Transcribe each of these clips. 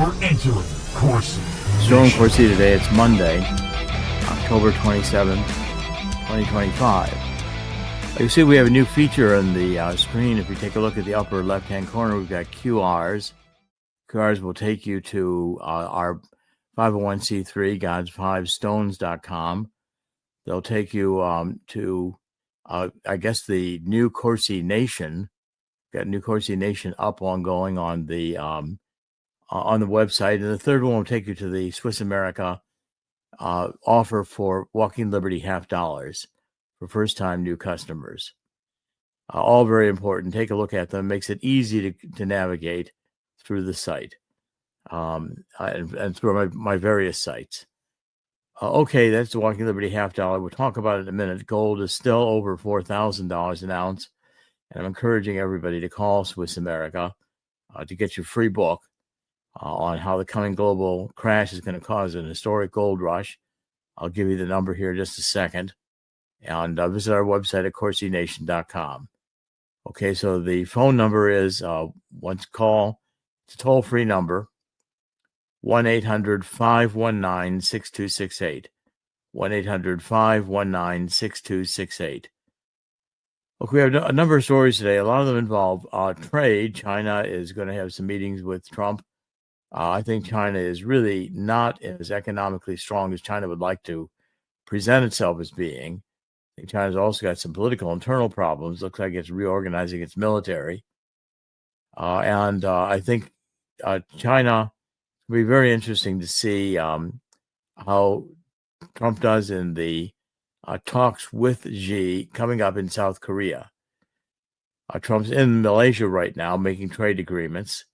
You're entering Corsi. Jerome Corsi today. It's Monday, October 27th, 2025. You see we have a new feature on the screen. If you take a look at the upper left-hand corner, we've got QRs. QRs will take you to our 501c3, gods5stones.com. They'll take you to, I guess, the new Corsi Nation. Got New Corsi Nation up ongoing on the website. And the third one will take you to the Swiss America offer for Walking Liberty $50 for first-time new customers. All very important. Take a look at them. Makes it easy to navigate through the site and through my various sites. Okay, that's the Walking Liberty $50. We'll talk about it in a minute. Gold is still over $4,000 an ounce. And I'm encouraging everybody to call Swiss America to get your free book on how the coming global crash is going to cause an historic gold rush. I'll give you the number here in just a second. And visit our website at CorsiNation.com. Okay, so the phone number is, it's a toll-free number, 1-800-519-6268. 1-800-519-6268. Look, we have a number of stories today. A lot of them involve trade. China is going to have some meetings with Trump. I think China is really not as economically strong as China would like to present itself as being. I think China's also got some political internal problems. Looks like it's reorganizing its military. And I think China will be very interesting to see how Trump does in the talks with Xi coming up in South Korea. Trump's in Malaysia right now making trade agreements,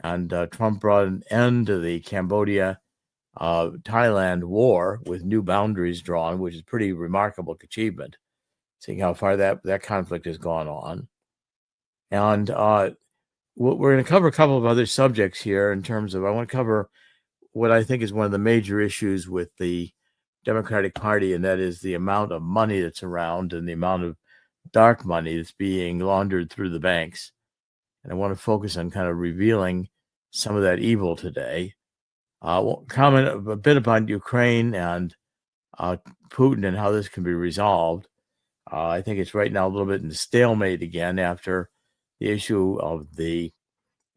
and Trump brought an end to the Cambodia-Thailand war with new boundaries drawn, which is a pretty remarkable achievement, seeing how far that conflict has gone on. And we're going to cover a couple of other subjects here in terms of, I want to cover what I think is one of the major issues with the Democratic Party, and that is the amount of money that's around and the amount of dark money that's being laundered through the banks. And I want to focus on kind of revealing some of that evil today. We'll comment a bit about Ukraine and Putin and how this can be resolved. I think it's right now a little bit in stalemate again after the issue of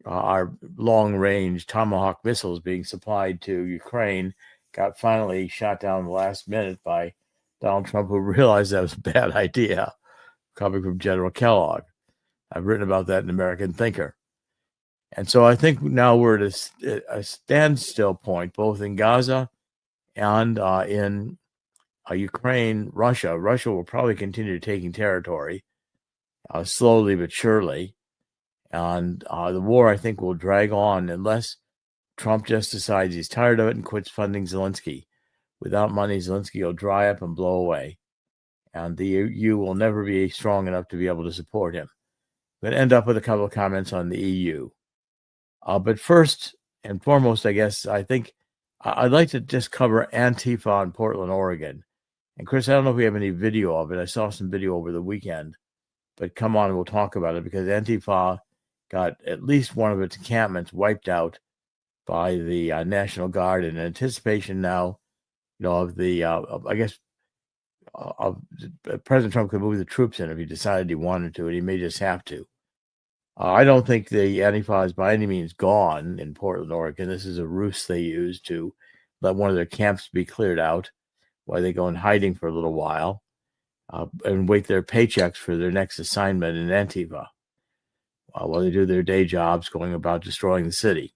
our long-range Tomahawk missiles being supplied to Ukraine got finally shot down the last minute by Donald Trump, who realized that was a bad idea, coming from General Kellogg. I've written about that in American Thinker. And so I think now we're at a standstill point, both in Gaza and in Ukraine, Russia. Russia will probably continue taking territory slowly but surely. And the war, I think, will drag on unless Trump just decides he's tired of it and quits funding Zelensky. Without money, Zelensky will dry up and blow away. And the EU will never be strong enough to be able to support him. We're going to end up with a couple of comments on the EU. But first and foremost, I guess, I think I'd like to just cover Antifa in Portland, Oregon. And Chris, I don't know if we have any video of it. I saw some video over the weekend. But come on, we'll talk about it, because Antifa got at least one of its encampments wiped out by the National Guard in anticipation now, of the, President Trump could move the troops in if he decided he wanted to, and he may just have to. I don't think the Antifa is by any means gone in Portland, Oregon. This is a ruse they use to let one of their camps be cleared out while they go in hiding for a little while and wait their paychecks for their next assignment in Antifa while they do their day jobs going about destroying the city.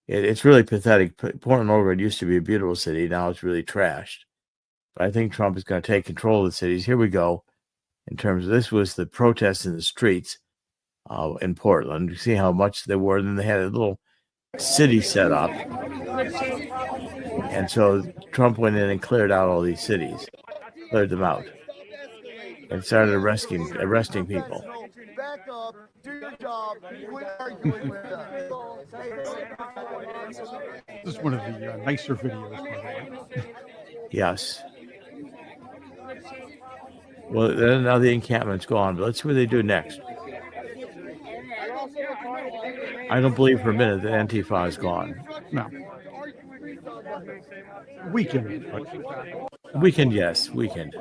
It's really pathetic. Portland, Oregon used to be a beautiful city. Now it's really trashed. But I think Trump is going to take control of the cities. Here we go. In terms of, this was the protests in the streets in Portland. You see how much there were. Then they had a little city set up. And so Trump went in and cleared out all these cities, cleared them out, and started arresting people. Back up, do your job, quit arguing with us. This is one of the nicer videos, by the way. Yes. Well, then now the encampment's gone, but let's see what they do next. I don't believe for a minute that Antifa is gone. No. Weakened, but Weakened, yes, weakened,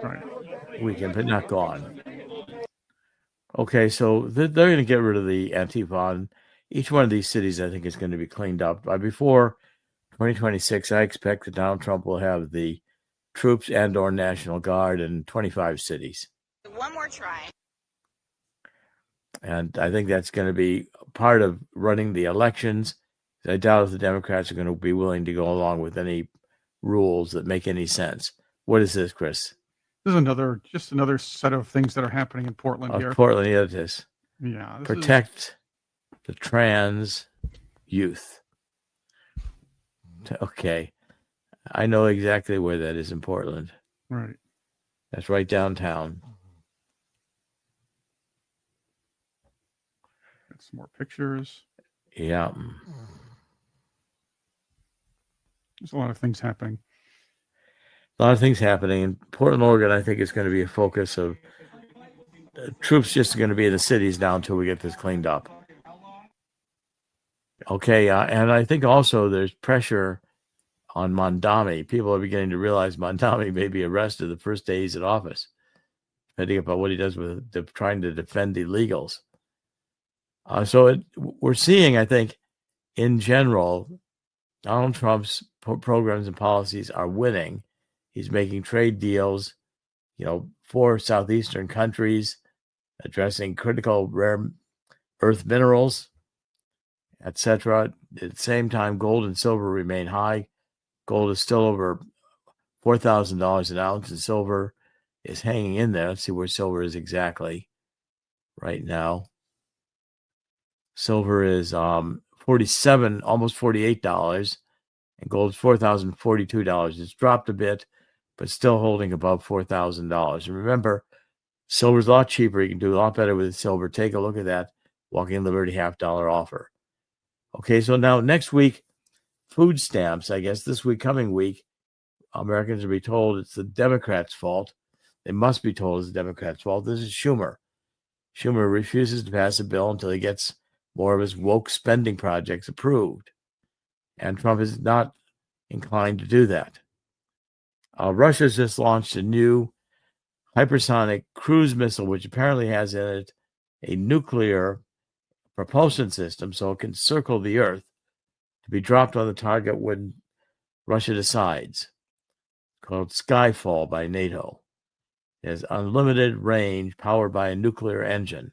right. but not gone. Okay, so they're going to get rid of the Antifa. And each one of these cities, I think, is going to be cleaned up. Before 2026, I expect that Donald Trump will have the troops and/or National Guard in 25 cities. One more try. And I think that's going to be part of running the elections. I doubt if the Democrats are going to be willing to go along with any rules that make any sense. What is this, Chris? This is just another set of things that are happening in Portland here. Portland, yeah, it is. Yeah. Protect the trans youth. Okay. I know exactly where that is in Portland. Right. That's right downtown. Got some more pictures. Yeah. There's a lot of things happening. A lot of things happening. In Portland, Oregon, I think it's going to be a focus of troops just going to be in the cities now until we get this cleaned up. Okay. And I think also there's pressure on Mondami. People are beginning to realize Mondami may be arrested the first day he's in office, depending upon what he does with trying to defend illegals. We're seeing, I think, in general, Donald Trump's programs and policies are winning. He's making trade deals, for southeastern countries, addressing critical rare earth minerals, etc. At the same time, gold and silver remain high. Gold is still over $4,000 an ounce, and silver is hanging in there. Let's see where silver is exactly right now. Silver is $47, almost $48, and gold is $4,042. It's dropped a bit, but still holding above $4,000. And remember, silver's a lot cheaper. You can do a lot better with silver. Take a look at that Walking Liberty $50 offer. Okay, so now next week, food stamps, I guess coming week, Americans will be told it's the Democrats' fault. They must be told it's the Democrats' fault. This is Schumer. Schumer refuses to pass a bill until he gets more of his woke spending projects approved. And Trump is not inclined to do that. Russia's just launched a new hypersonic cruise missile, which apparently has in it a nuclear propulsion system so it can circle the Earth to be dropped on the target when Russia decides. It's called Skyfall by NATO. It has unlimited range powered by a nuclear engine.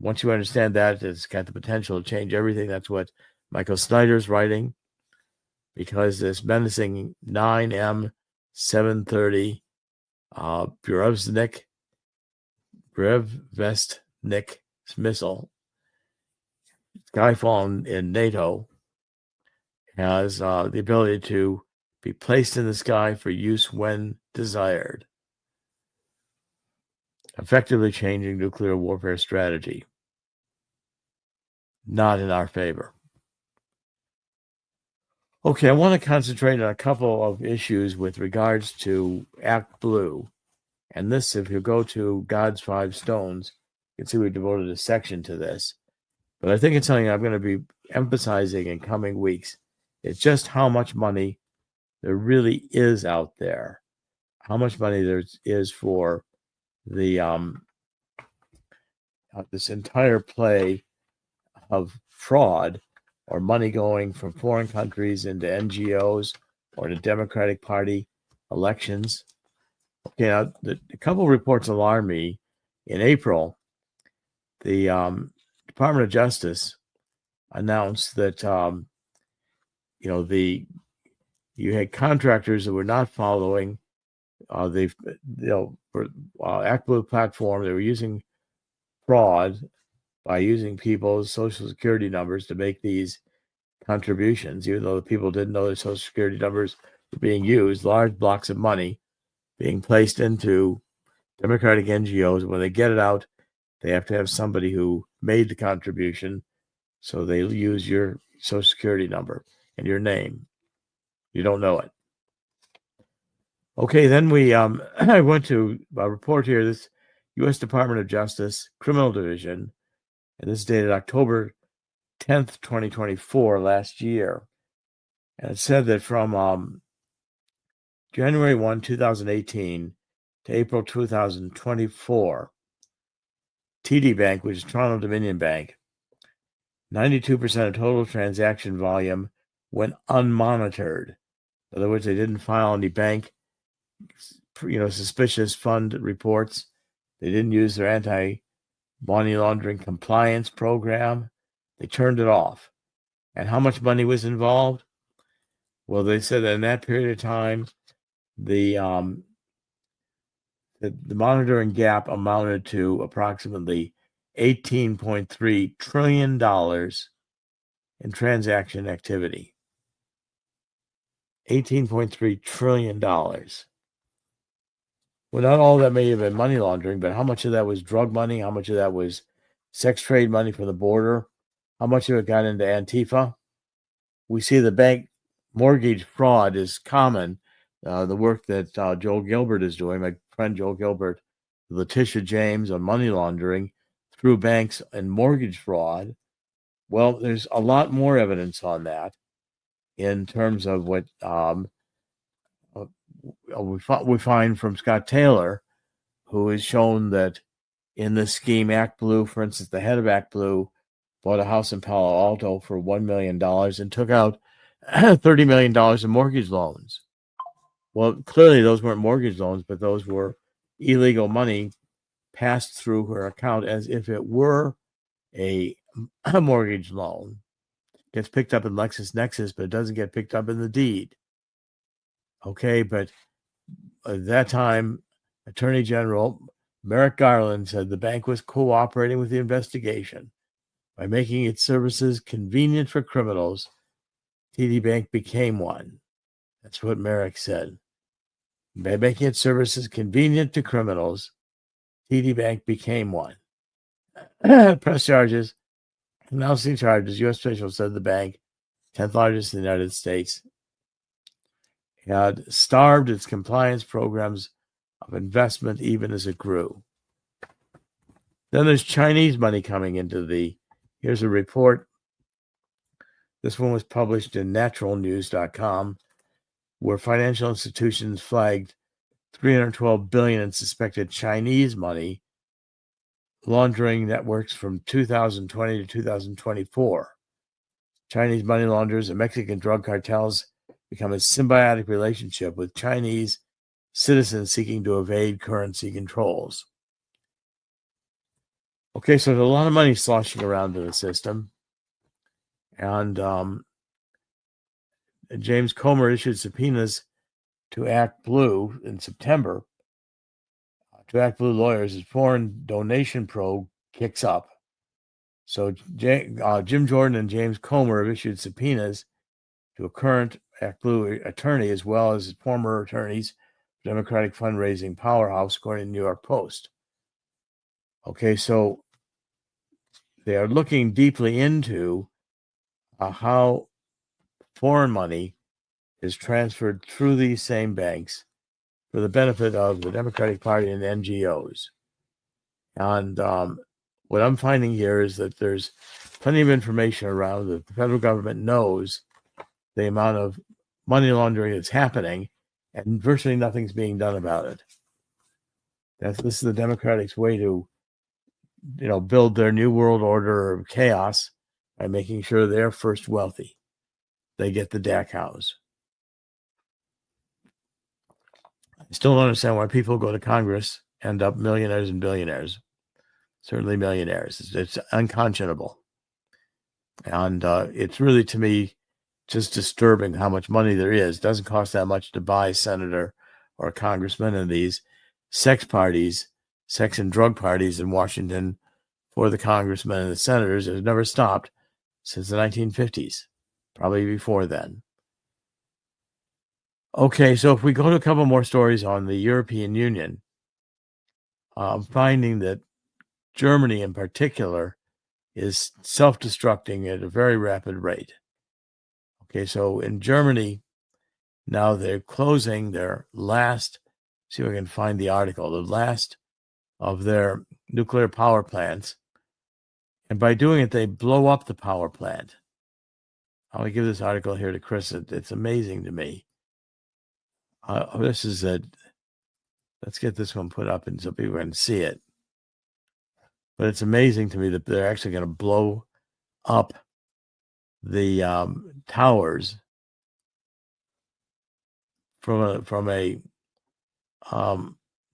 Once you understand that, it's got the potential to change everything. That's what Michael Snyder's writing, because this menacing 9M730 Burevestnik missile, Skyfall in NATO, has the ability to be placed in the sky for use when desired, effectively changing nuclear warfare strategy. Not in our favor. Okay, I want to concentrate on a couple of issues with regards to ActBlue. And this, if you go to God's Five Stones, you can see we devoted a section to this. But I think it's something I'm going to be emphasizing in coming weeks. It's just how much money there really is out there. How much money there is for the this entire play of fraud or money going from foreign countries into NGOs or to Democratic Party elections. Okay, now a couple of reports alarm me. In April, the Department of Justice announced that you had contractors that were not following the ActBlue platform. They were using fraud by using people's social security numbers to make these contributions, even though the people didn't know their social security numbers were being used. Large blocks of money being placed into Democratic NGOs. When they get it out, they have to have somebody who made the contribution, so they use your social security number and your name. You don't know it. Okay, then I went to a report here, this U.S. Department of Justice Criminal Division And this is dated October 10th, 2024, last year. And it said that from January 1, 2018 to April 2024, TD Bank, which is Toronto Dominion Bank, 92% of total transaction volume went unmonitored. In other words, they didn't file any bank, suspicious fund reports. They didn't use their anti-money laundering compliance program. They turned it off. And how much money was involved? Well, they said that in that period of time, the monitoring gap amounted to approximately $18.3 trillion in transaction activity. $18.3 trillion. Well, not all that may have been money laundering, but how much of that was drug money? How much of that was sex trade money from the border? How much of it got into Antifa? We see the bank mortgage fraud is common. The work that Joel Gilbert is doing, my friend Joel Gilbert, Letitia James on money laundering through banks and mortgage fraud. Well, there's a lot more evidence on that in terms of what we find from Scott Taylor, who has shown that in this scheme, ActBlue, for instance, the head of ActBlue bought a house in Palo Alto for $1 million and took out $30 million in mortgage loans. Well, clearly those weren't mortgage loans, but those were illegal money passed through her account as if it were a mortgage loan. It gets picked up in LexisNexis, but it doesn't get picked up in the deed. Okay, but at that time, Attorney General Merrick Garland said the bank was cooperating with the investigation by making its services convenient for criminals. TD Bank became one. That's what Merrick said. By making its services convenient to criminals, TD Bank became one. Press charges, announcing charges. U.S. officials said the bank, 10th largest in the United States, had starved its compliance programs of investment even as it grew. Then there's Chinese money coming into here's a report. This one was published in naturalnews.com, where financial institutions flagged $312 billion in suspected Chinese money laundering networks from 2020 to 2024. Chinese money launderers and Mexican drug cartels become a symbiotic relationship with Chinese citizens seeking to evade currency controls. Okay, so there's a lot of money sloshing around in the system. And James Comer issued subpoenas to ActBlue in September, to ActBlue lawyers, as foreign donation probe kicks up. So Jim Jordan and James Comer have issued subpoenas to a current ActBlue attorney as well as former attorneys, Democratic fundraising powerhouse, according to the New York Post. Okay, so they are looking deeply into how foreign money is transferred through these same banks for the benefit of the Democratic Party and NGOs. And what I'm finding here is that there's plenty of information around that the federal government knows the amount of money laundering that's happening, and virtually nothing's being done about it. This is the Democrats' way to, build their new world order of chaos by making sure they're first wealthy. They get the DAC house. I still don't understand why people go to Congress, end up millionaires and billionaires. Certainly millionaires. It's unconscionable. And it's really, to me, just disturbing how much money there is. It doesn't cost that much to buy a senator or a congressman in these sex and drug parties in Washington for the congressmen and the senators. It has never stopped since the 1950s, probably before then. Okay, so if we go to a couple more stories on the European Union, I'm finding that Germany in particular is self-destructing at a very rapid rate. Okay, so in Germany, now they're closing their last, see if I can find the article, the last of their nuclear power plants. And by doing it, they blow up the power plant. I'm going to give this article here to Chris. It's amazing to me. This is let's get this one put up and so people can see it. But it's amazing to me that they're actually going to blow up the towers from a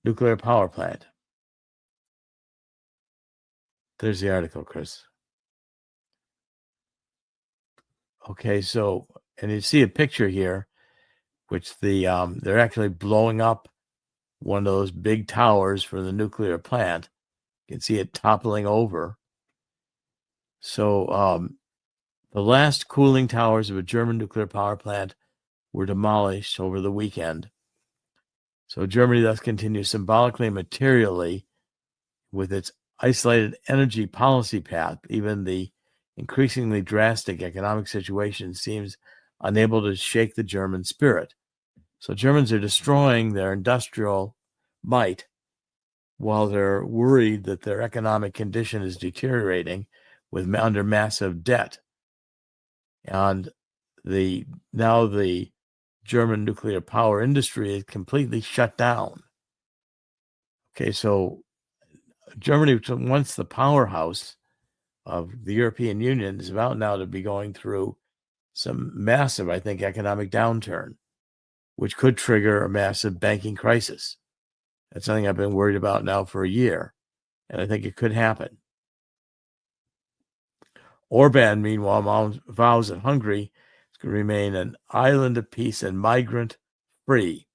nuclear power plant. There's the article, Chris. Okay, so, and you see a picture here, which they're actually blowing up one of those big towers for the nuclear plant. You can see it toppling over. So the last cooling towers of a German nuclear power plant were demolished over the weekend. So Germany thus continues symbolically and materially with its isolated energy policy path. Even the increasingly drastic economic situation seems unable to shake the German spirit. So Germans are destroying their industrial might while they're worried that their economic condition is deteriorating under massive debt. And now the German nuclear power industry is completely shut down. Okay, so Germany, once the powerhouse of the European Union, is about now to be going through some massive, I think, economic downturn, which could trigger a massive banking crisis. That's something I've been worried about now for a year, and I think it could happen. Orban, meanwhile, vows that Hungary is going to remain an island of peace and migrant-free,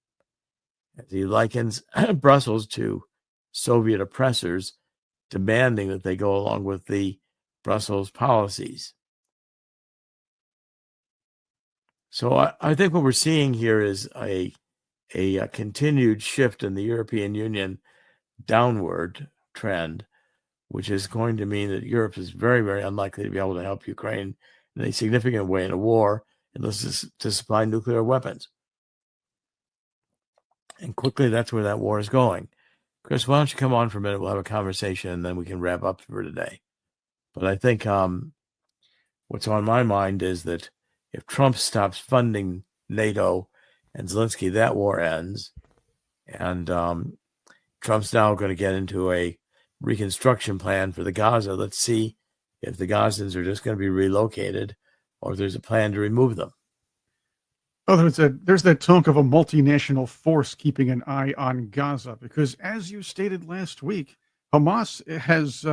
as he likens Brussels to Soviet oppressors, demanding that they go along with the Brussels policies. So I think what we're seeing here is a continued shift in the European Union downward trend, which is going to mean that Europe is very, very unlikely to be able to help Ukraine in a significant way in a war unless it's to supply nuclear weapons. And quickly, that's where that war is going. Chris, why don't you come on for a minute? We'll have a conversation, and then we can wrap up for today. But I think what's on my mind is that if Trump stops funding NATO and Zelensky, that war ends. And Trump's now going to get into a reconstruction plan for the Gaza. Let's see if the Gazans are just going to be relocated or if there's a plan to remove them. Oh, there's that talk of a multinational force keeping an eye on Gaza, because as you stated last week, Hamas has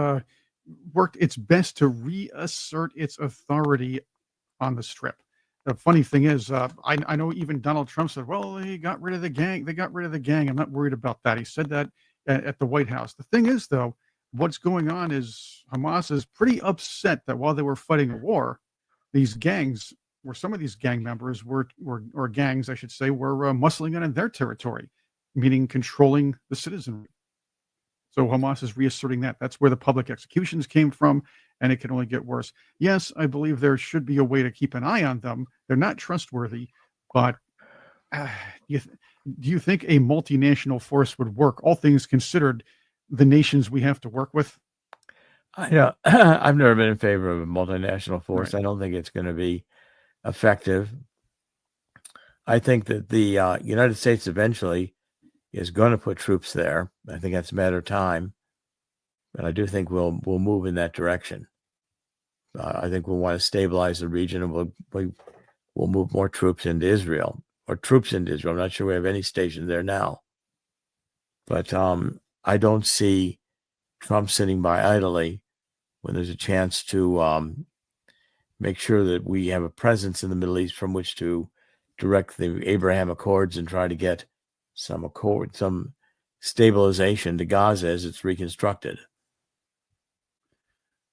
worked its best to reassert its authority on the Strip. The funny thing is, I know even Donald Trump said, well, he got rid of the gang. They got rid of the gang. I'm not worried about that. He said that at the White House. The thing is, though, what's going on is Hamas is pretty upset that while they were fighting a war, these gangs, where some of these gang members or gangs, I should say, were muscling in their territory, meaning controlling the citizenry. So Hamas is reasserting that. That's where the public executions came from, and it can only get worse. Yes, I believe there should be a way to keep an eye on them. They're not trustworthy, but do you think a multinational force would work? All things considered, the nations we have to work with? I've never been in favor of a multinational force. Right. I don't think it's going to be effective. I think that the United States eventually is going to put troops there. I think that's a matter of time, but I do think we'll move in that direction. I think we'll want to stabilize the region, and we'll move more troops into Israel, or troops into Israel. I'm not sure we have any stations there now, but I don't see Trump sitting by idly when there's a chance to make sure that we have a presence in the Middle East from which to direct the Abraham Accords and try to get some stabilization to Gaza as it's reconstructed.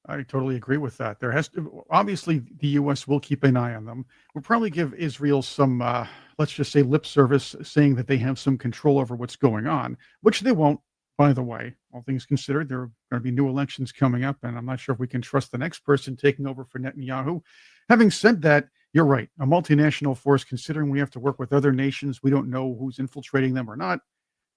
I totally agree with that. There has to, obviously, the U.S. will keep an eye on them. We'll probably give Israel some, let's just say, lip service, saying that they have some control over what's going on, which they won't, by the way. All things considered, there are going to be new elections coming up, and I'm not sure if we can trust the next person taking over for Netanyahu. Having said that, you're right. A multinational force, considering we have to work with other nations, we don't know who's infiltrating them or not,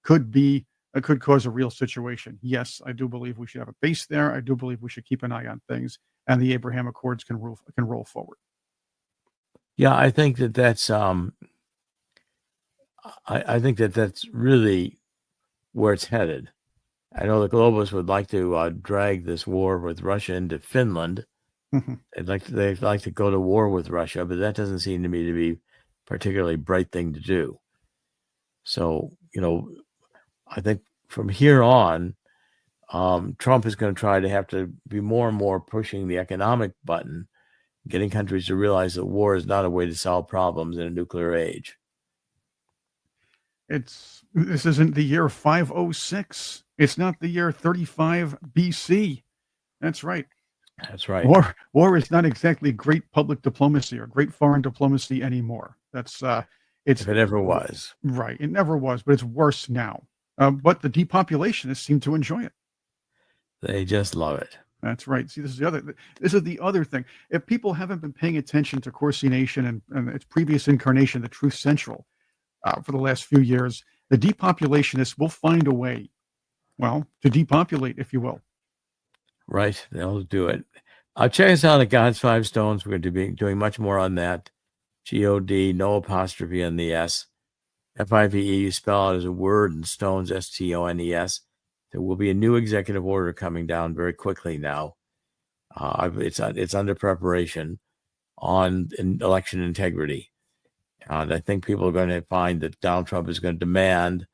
could be could cause a real situation. Yes, I do believe we should have a base there. I do believe we should keep an eye on things, and the Abraham Accords can roll forward. Yeah, I think that's I think that's really where it's headed. I know the globalists would like to drag this war with Russia into Finland. They'd like to go to war with Russia, but that doesn't seem to me to be a particularly bright thing to do. So, I think from here on, Trump is going to try to have to be more and more pushing the economic button, getting countries to realize that war is not a way to solve problems in a nuclear age. This isn't the year 506. It's not the year 35 BC. That's right. That's right. War is not exactly great public diplomacy or great foreign diplomacy anymore. If it ever was. Right. It never was, but it's worse now. But the depopulationists seem to enjoy it. They just love it. That's right. See, this is the other thing. If people haven't been paying attention to Corsi Nation and its previous incarnation, the Truth Central, for the last few years, the depopulationists will find a way, to depopulate, if you will. Right. They'll do it. Check us out at God's Five Stones. We're going to be doing much more on that. G-O-D, no apostrophe on the S. F-I-V-E, you spell out as a word, and Stones, S-T-O-N-E-S. There will be a new executive order coming down very quickly now. It's under preparation on election integrity. And I think people are going to find that Donald Trump is going to demand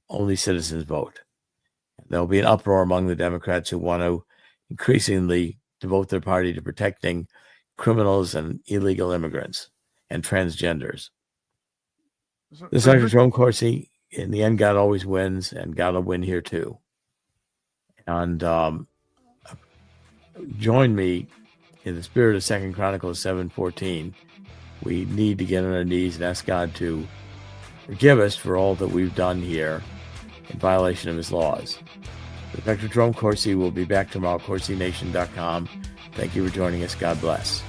only citizens vote. There'll be an uproar among the Democrats who want to increasingly devote their party to protecting criminals and illegal immigrants and transgenders. This is Dr. Jerome Corsi. In the end, God always wins, and God will win here too. And join me in the spirit of 2 Chronicles 7:14. We need to get on our knees and ask God to forgive us for all that we've done here in violation of his laws. Dr. Jerome Corsi will be back tomorrow, CorsiNation.com. Thank you for joining us. God bless.